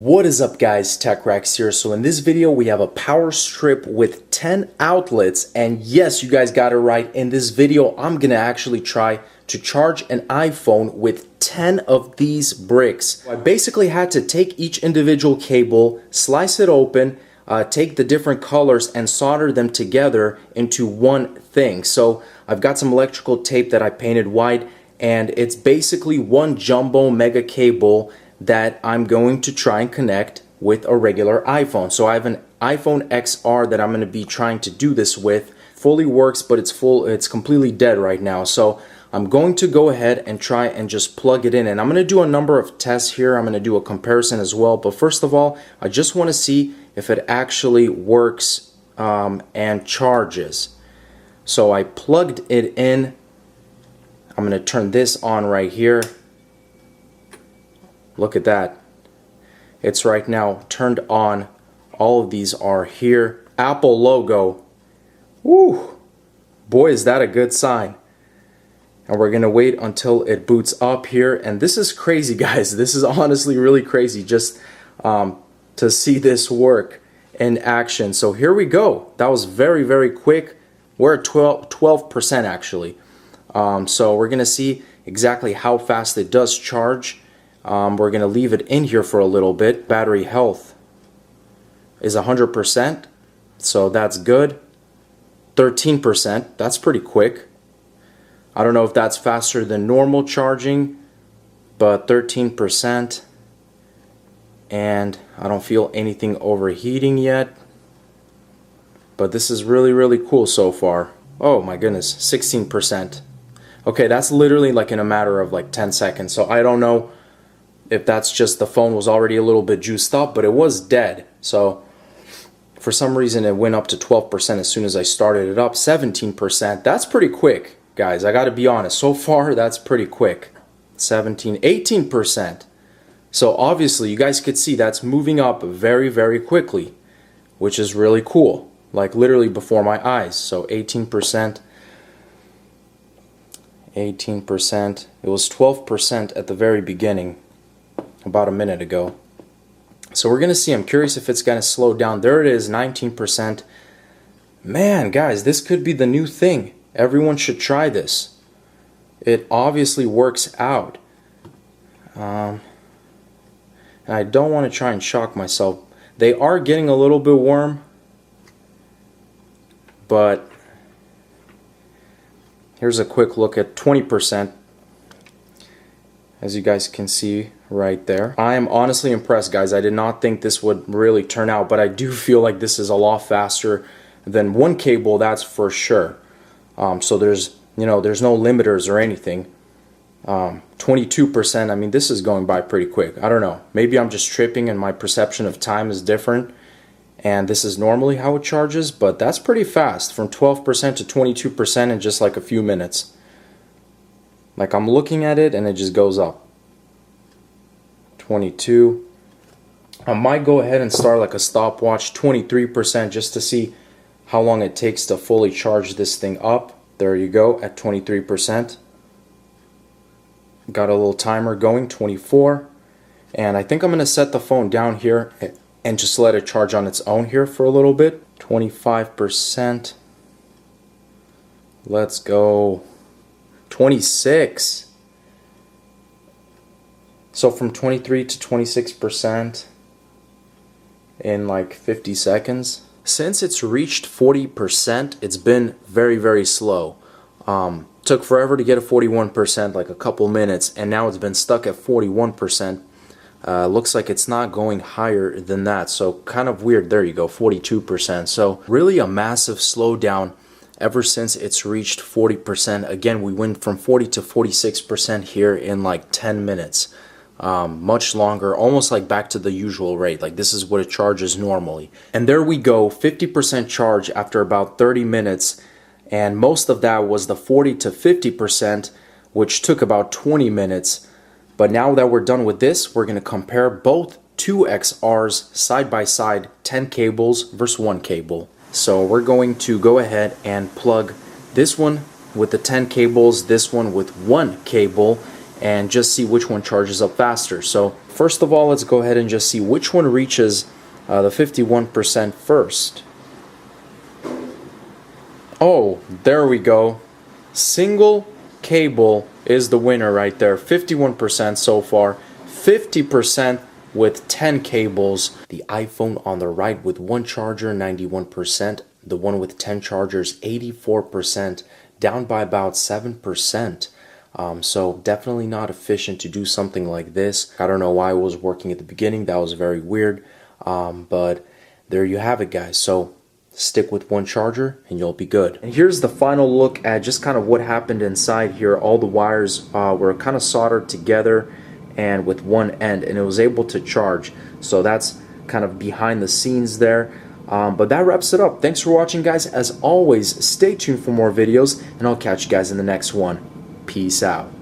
What is up guys, TechRax here. So in this video we have a power strip with 10 outlets, and yes, you guys got it right. In this video I'm gonna actually try to charge an iPhone with 10 of these bricks. I basically had to take each individual cable, slice it open, take the different colors and solder them together into one thing. So I've got some electrical tape that I painted white, and it's basically one jumbo mega cable that I'm going to try and connect with a regular iPhone. So I have an iPhone XR that I'm going to be trying to do this with. Fully works, but it's completely dead right now. So I'm going to go ahead and try and just plug it in, and I'm going to do a number of tests here. I'm going to do a comparison as well, but first of all I just want to see if it actually works and charges. So I plugged it in. I'm going to turn this on right here. Look at that. It's right now turned on. All of these are here. Apple logo. Woo! Boy, is that a good sign. And we're gonna wait until it boots up here. And this is crazy, guys. This is honestly really crazy just to see this work in action. So here we go. That was very, very quick. We're at 12% actually. So we're gonna see exactly how fast it does charge. We're going to leave it in here for a little bit. Battery health is 100%, so that's good. 13%, that's pretty quick. I don't know if that's faster than normal charging, but 13%. And I don't feel anything overheating yet. But this is really, really cool so far. Oh my goodness, 16%. Okay, that's literally like in a matter of like 10 seconds. So I don't know if that's just the phone was already a little bit juiced up, but it was dead. So for some reason it went up to 12% as soon as I started it up. 17%, that's pretty quick, guys. I gotta be honest, so far that's pretty quick. 17, 18%. So obviously you guys could see that's moving up very, very quickly, which is really cool. Like literally before my eyes. So 18%. 18%. It was 12% at the very beginning, about a minute ago. So we're gonna see. I'm curious if it's gonna slow down. There it is, 19%. Man, guys, this could be the new thing. Everyone should try this. It obviously works out. And I don't want to try and shock myself. They are getting a little bit warm, but here's a quick look at 20%. As you guys can see right there. I am honestly impressed, guys. I did not think this would really turn out, but I do feel like this is a lot faster than one cable, that's for sure. So there's no limiters or anything. 22%, I mean, this is going by pretty quick. I don't know. Maybe I'm just tripping and my perception of time is different, and this is normally how it charges, but that's pretty fast, from 12% to 22% in just like a few minutes. Like I'm looking at it and it just goes up. 22. I might go ahead and start like a stopwatch. 23% just to see how long it takes to fully charge this thing up. There you go, at 23%. Got a little timer going, 24. And I think I'm going to set the phone down here and just let it charge on its own here for a little bit. 25%. Let's go. 26. So from 23 to 26% in like 50 seconds. Since it's reached 40%, it's been very, very slow. Took forever to get a 41%, like a couple minutes, and now it's been stuck at 41%. Looks like it's not going higher than that, so kind of weird. There you go, 42%. So really a massive slowdown ever since it's reached 40%. Again, we went from 40 to 46% here in like 10 minutes. Much longer, almost like back to the usual rate. Like this is what it charges normally. And there we go, 50% charge after about 30 minutes. And most of that was the 40 to 50%, which took about 20 minutes. But now that we're done with this, we're going to compare both two XRs side by side, 10 cables versus one cable. So we're going to go ahead and plug this one with the 10 cables, this one with one cable, and just see which one charges up faster. So first of all, let's go ahead and just see which one reaches the 51% first. Oh, there we go. Single cable is the winner right there. 51% so far, 50% with 10 cables. The iPhone on the right with one charger, 91%. The one with 10 chargers, 84%, down by about 7%. So definitely not efficient to do something like this. I don't know why it was working at the beginning. That was very weird. But there you have it, guys. So stick with one charger and you'll be good. And here's the final look at just kind of what happened inside here. All the wires were kind of soldered together and with one end, and it was able to charge. So that's kind of behind the scenes there. But that wraps it up. Thanks for watching, guys. As always, stay tuned for more videos, and I'll catch you guys in the next one. Peace out.